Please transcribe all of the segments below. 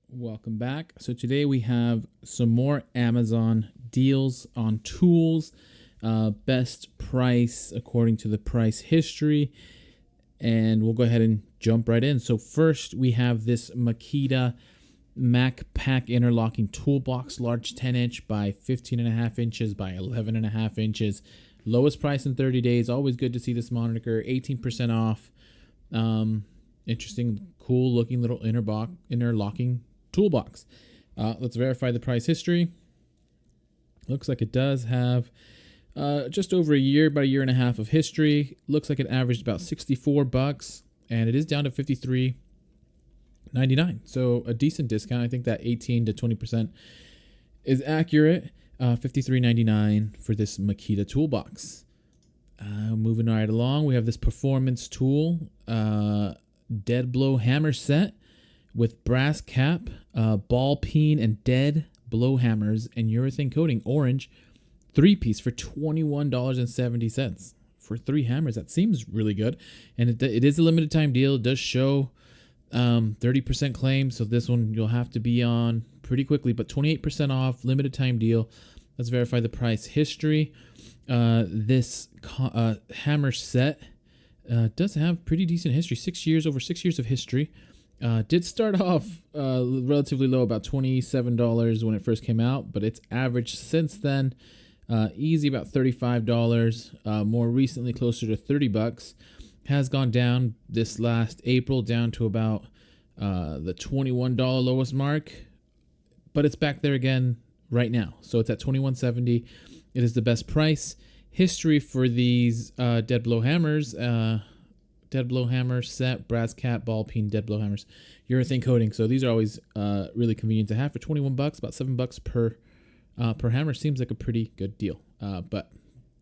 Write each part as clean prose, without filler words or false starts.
Welcome back. So today we have some more Amazon deals on tools, best price according to the price history, and we'll go ahead and jump right in. So first we have this Makita MAKPAC interlocking toolbox, large 10-inch by 15.5 inches by 11.5 inches. Lowest price in 30 days. Always good to see this moniker. 18% off. Interesting, cool looking little interlocking toolbox. Let's verify the price history. Looks like it does have just over a year, about a year and a half of history. Looks like it averaged about $64, and it is down to $53.99. So a decent discount. I think that 18 to 20% is accurate. $53.99 for this Makita toolbox. Moving right along, we have this performance tool, dead blow hammer set with brass cap, Ball-Peen and dead blow hammers and urethane coating, orange, 3-piece for $21.70 for 3 hammers. That seems really good, and it is a limited time deal. It does show 30% claim, so this one you'll have to be on pretty quickly, but 28% off, limited time deal. Let's verify the price history. This hammer set does have pretty decent history. Over 6 years of history. Did start off relatively low, about $27 when it first came out, but it's averaged since then easy about $35. More recently, closer to $30. Has gone down this last April down to about the $21 lowest mark, but it's back there again right now. So it's at $21.70. It is the best price. History for these dead blow hammers. Dead blow hammer set, brass cap, Ball-Peen, dead blow hammers, urethane coating. So these are always really convenient to have for $21, about $7 per hammer. Seems like a pretty good deal, but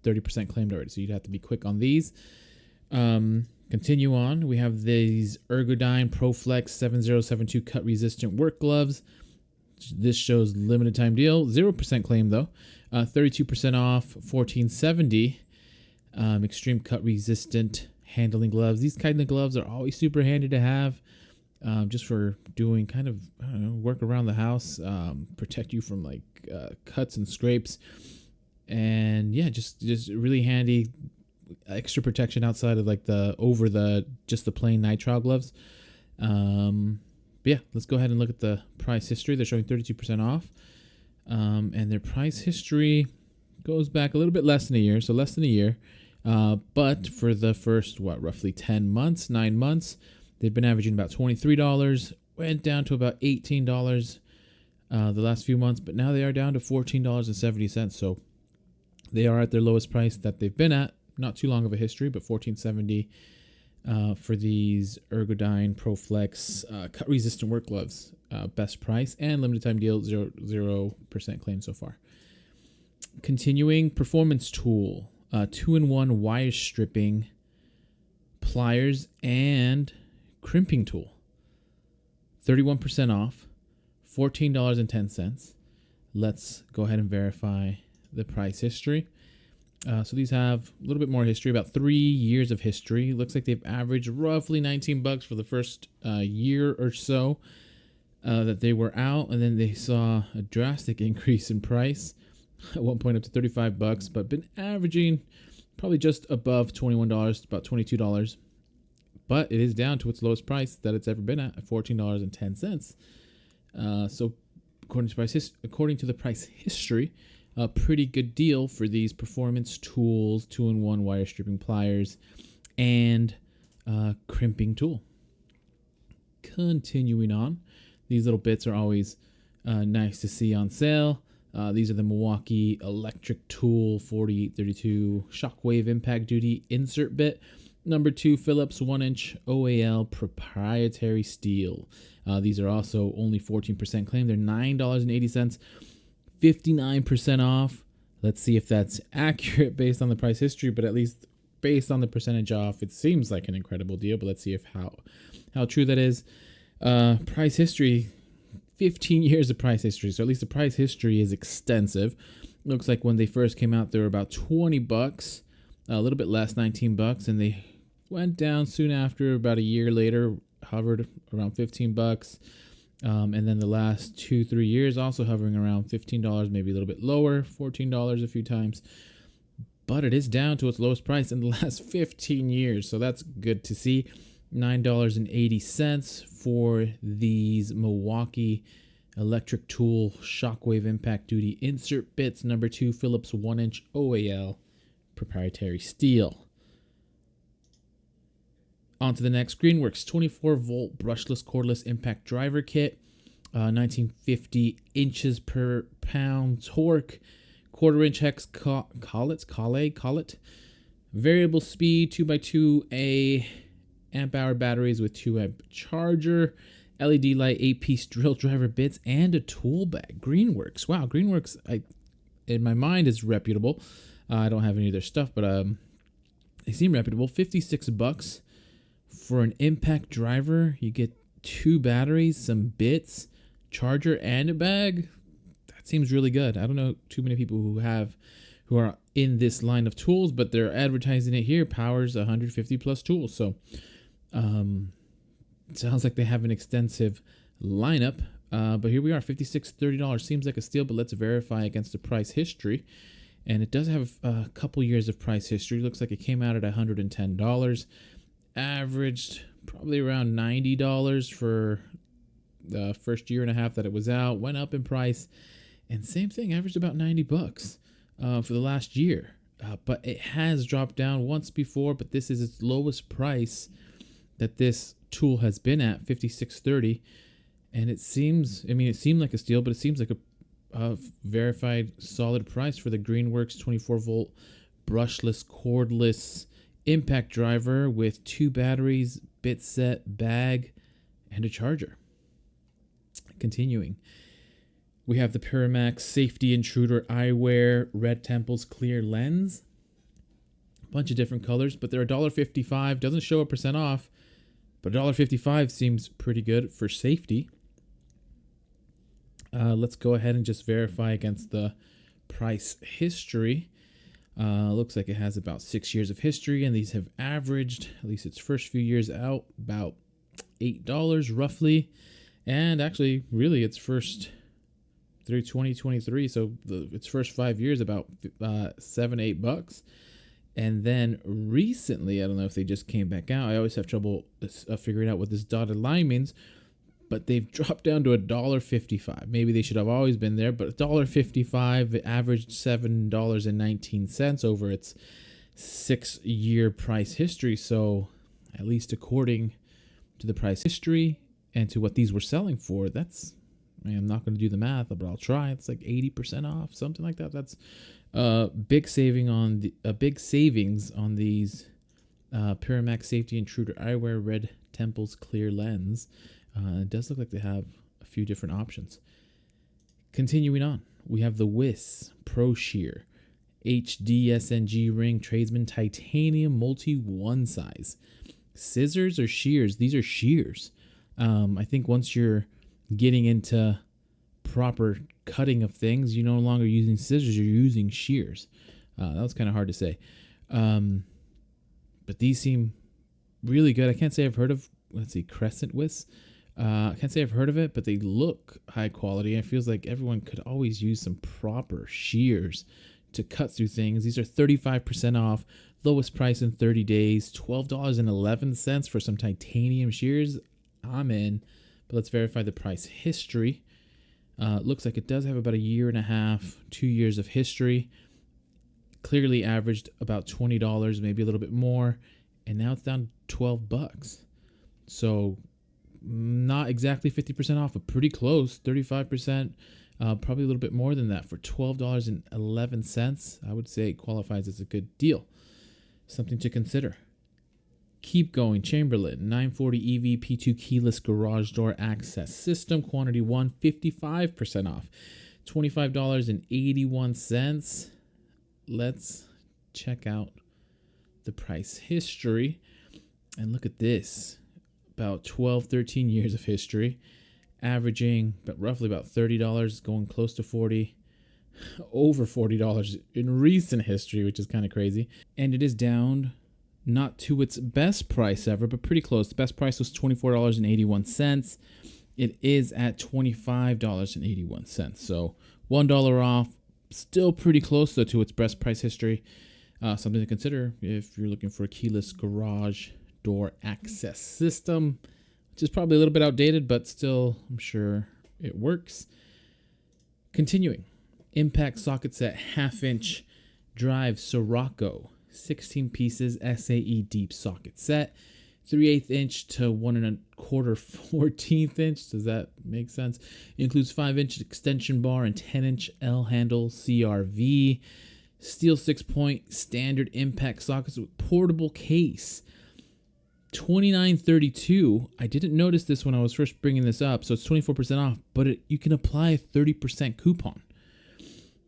30% claimed already, so you'd have to be quick on these. Continue on. We have these Ergodyne Proflex 7072 cut resistant work gloves. This shows limited time deal, 0% claim though. 32% off, $14.70. Extreme cut resistant handling gloves. These kind of gloves are always super handy to have, just for doing kind of work around the house, protect you from like cuts and scrapes, and yeah, just really handy. Extra protection outside of like the plain nitrile gloves. But yeah, let's go ahead and look at the price history. They're showing 32% off, and their price history goes back a little bit less than a year, so less than a year. But for the first, roughly 9 months, they've been averaging about $23, went down to about $18 the last few months, but now they are down to $14.70. So they are at their lowest price that they've been at. Not too long of a history, but $14.70 for these Ergodyne Proflex cut resistant work gloves. Best price and limited time deal, 0% claim so far. Continuing, performance tool. 2-in-1 wire stripping, pliers, and crimping tool. 31% off, $14.10. Let's go ahead and verify the price history. So these have a little bit more history, about 3 years of history. Looks like they've averaged roughly $19 for the first year or so that they were out, and then they saw a drastic increase in price. At one point up to $35, but been averaging probably just above $21, about $22. But it is down to its lowest price that it's ever been at $14.10. So according to the price history, a pretty good deal for these performance tools, 2-in-1 wire stripping pliers, and crimping tool. Continuing on, these little bits are always nice to see on sale. These are the Milwaukee electric tool 4832 Shockwave impact duty insert bit. Number 2 Phillips 1-inch OAL proprietary steel. These are also only 14% claim. They're $9.80, 59% off. Let's see if that's accurate based on the price history, but at least based on the percentage off, it seems like an incredible deal. But let's see if how true that is. Price history. 15 years of price history, so at least the price history is extensive. Looks like when they first came out, they were about $20, a little bit less, $19, and they went down soon after. About a year later, hovered around $15. And then the last 2-3 years also hovering around $15, maybe a little bit lower, $14 a few times. But it is down to its lowest price in the last 15 years. So that's good to see. $9.80 for these Milwaukee electric tool Shockwave impact duty insert bits, number 2 Phillips 1-inch OAL proprietary steel. On to the next, Greenworks 24-volt brushless cordless impact driver kit, 1950 inches per pound torque, 1/4-inch hex collet, variable speed 2x2A amp hour batteries with 2 amp charger, LED light, 8-piece drill driver bits, and a tool bag. Greenworks. Wow, Greenworks, in my mind, is reputable. I don't have any of their stuff, but they seem reputable. $56 for an impact driver. You get 2 batteries, some bits, charger, and a bag. That seems really good. I don't know too many people who are in this line of tools, but they're advertising it here. Powers 150 plus tools. So it sounds like they have an extensive lineup. But here we are, $56.30. Seems like a steal, but let's verify against the price history. And it does have a couple years of price history. Looks like it came out at $110. Averaged probably around $90 for the first year and a half that it was out. Went up in price. And same thing, averaged about $90 for the last year. But it has dropped down once before, but this is its lowest price that this tool has been at, $56.30. And it seems, it seemed like a steal, but it seems like a verified solid price for the Greenworks 24-volt brushless cordless impact driver with 2 batteries, bit set, bag, and a charger. Continuing, we have the Pyramex Safety Intruder Eyewear Red Temples Clear Lens. A bunch of different colors, but they're $1.55. Doesn't show a percent off, but $1.55 seems pretty good for safety. Let's go ahead and just verify against the price history. Looks like it has about 6 years of history, and these have averaged, at least its first few years out, about $8 roughly. And actually, really, its first through 2023, so its first 5 years, about $7-8. And then recently, I don't know if they just came back out. I always have trouble figuring out what this dotted line means, but they've dropped down to $1.55. Maybe they should have always been there, but $1.55, it averaged $7.19 over its 6-year price history. So at least according to the price history and to what these were selling for, that's, I'm not going to do the math, but I'll try. It's like 80% off, something like that. That's big savings on these Pyramex Safety Intruder Eyewear Red Temples Clear Lens. It does look like they have a few different options. Continuing on, we have the WHS Proch Shear HD SNG Ring Tradesman Titanium Multi 1 size. Scissors or shears? These are shears. I think once you're getting into proper cutting of things, you're no longer using scissors, you're using shears. That was kind of hard to say. But these seem really good. I can't say I've heard of, Crescent WHS. I can't say I've heard of it, but they look high quality. It feels like everyone could always use some proper shears to cut through things. These are 35% off, lowest price in 30 days, $12.11 for some titanium shears. I'm in, but let's verify the price history. Looks like it does have about 1.5 to 2 years of history. Clearly averaged about $20, maybe a little bit more, and now it's down to $12. So not exactly 50% off, but pretty close, 35%, probably a little bit more than that for $12.11. I would say it qualifies as a good deal. Something to consider. Keep going. Chamberlain 940 EV P2 keyless garage door access system, quantity 1, 55% off, $25.81. Let's check out the price history and look at this. About 12-13 years of history, averaging roughly about $30, going close to $40, over $40 in recent history, which is kind of crazy. And it is down, not to its best price ever, but pretty close. The best price was $24.81. it is at $25.81. So $1 off. Still pretty close though to its best price history. Something to consider if you're looking for a keyless garage door access system, which is probably a little bit outdated, but still I'm sure it works. Continuing, impact socket set 1/2-inch drive Sirocco 16 pieces SAE deep socket set, 3/8 inch to 1 1/4 14th inch. Does that make sense? It includes 5-inch extension bar and 10-inch L handle CRV, steel 6-point standard impact sockets with portable case. $29.32. I didn't notice this when I was first bringing this up, so it's 24% off, but you can apply a 30% coupon.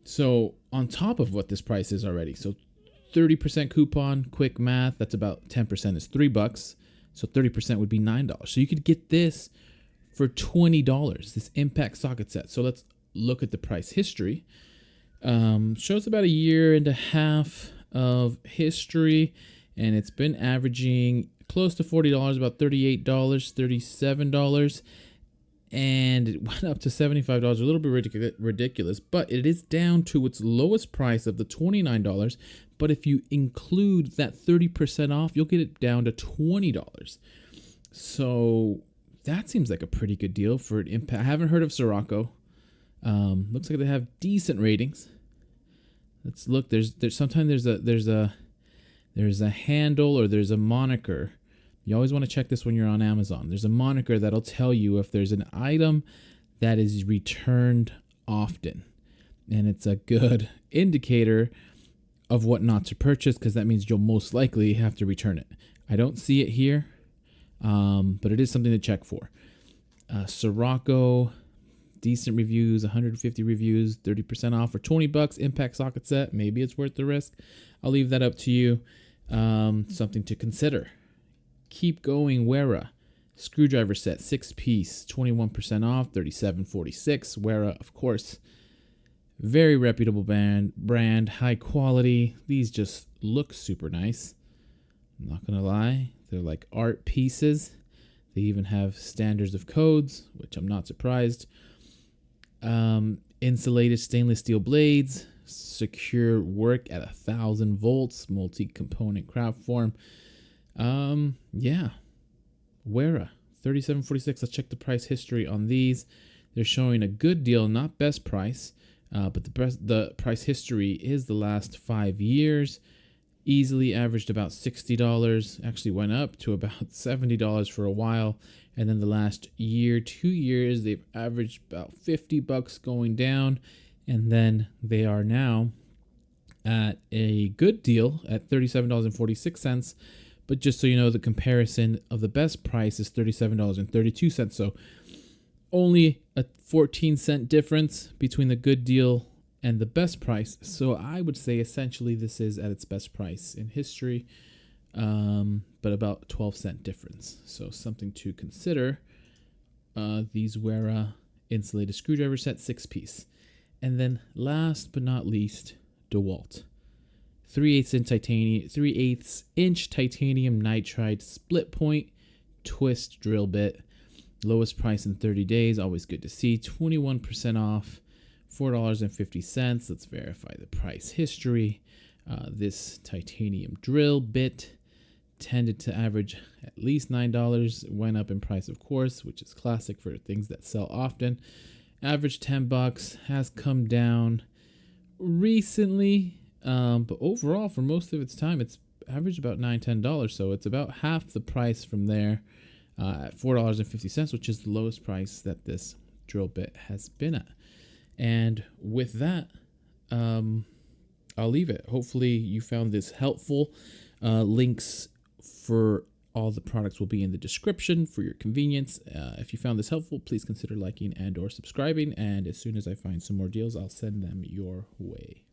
So on top of what this price is already, so 30% coupon, quick math, that's about 10% is $3. So 30% would be $9. So you could get this for $20, this impact socket set. So let's look at the price history. Shows about 1.5 years of history, and it's been averaging close to $40, about $38, $37, and it went up to $75, a little bit ridiculous, but it is down to its lowest price of the $29. But if you include that 30% off, you'll get it down to $20. So that seems like a pretty good deal for an impact. I haven't heard of Sirocco. Looks like they have decent ratings. Let's look. There's sometimes there's a handle or there's a moniker. You always want to check this when you're on Amazon. There's a moniker that'll tell you if there's an item that is returned often, and it's a good indicator of what not to purchase, because that means you'll most likely have to return it. I don't see it here, but it is something to check for. Sirocco, decent reviews, 150 reviews, 30% off for $20. Impact socket set, maybe it's worth the risk. I'll leave that up to you. Something to consider. Keep going. Wera screwdriver set 6-piece, 21% off, $37.46. Wera, of course, very reputable brand, high quality. These just look super nice. I'm not gonna lie, they're like art pieces. They even have standards of codes, which I'm not surprised. Insulated stainless steel blades, secure work at 1,000 volts, multi-component craft form. Yeah, Wera, $37.46. Let's check the price history on these. They're showing a good deal, not best price, but the price history is the last 5 years. Easily averaged about $60. Actually went up to about $70 for a while, and then the last year, 2 years, they've averaged about $50 going down, and then they are now at a good deal at $37.46. But just so you know, the comparison of the best price is $37.32. So only a 14-cent difference between the good deal and the best price. So I would say essentially this is at its best price in history, but about 12-cent difference. So something to consider. These Wera insulated screwdriver set 6-piece. And then last but not least, DeWalt. 3/8 inch titanium nitride split point twist drill bit. Lowest price in 30 days. Always good to see. 21% off. $4.50. Let's verify the price history. This titanium drill bit tended to average at least $9. Went up in price, of course, which is classic for things that sell often. Average $10. Has come down recently. But overall, for most of its time, it's averaged about $9-10. So it's about half the price from there, at $4.50, which is the lowest price that this drill bit has been at. And with that, I'll leave it. Hopefully you found this helpful. Links for all the products will be in the description for your convenience. If you found this helpful, please consider liking and or subscribing. And as soon as I find some more deals, I'll send them your way.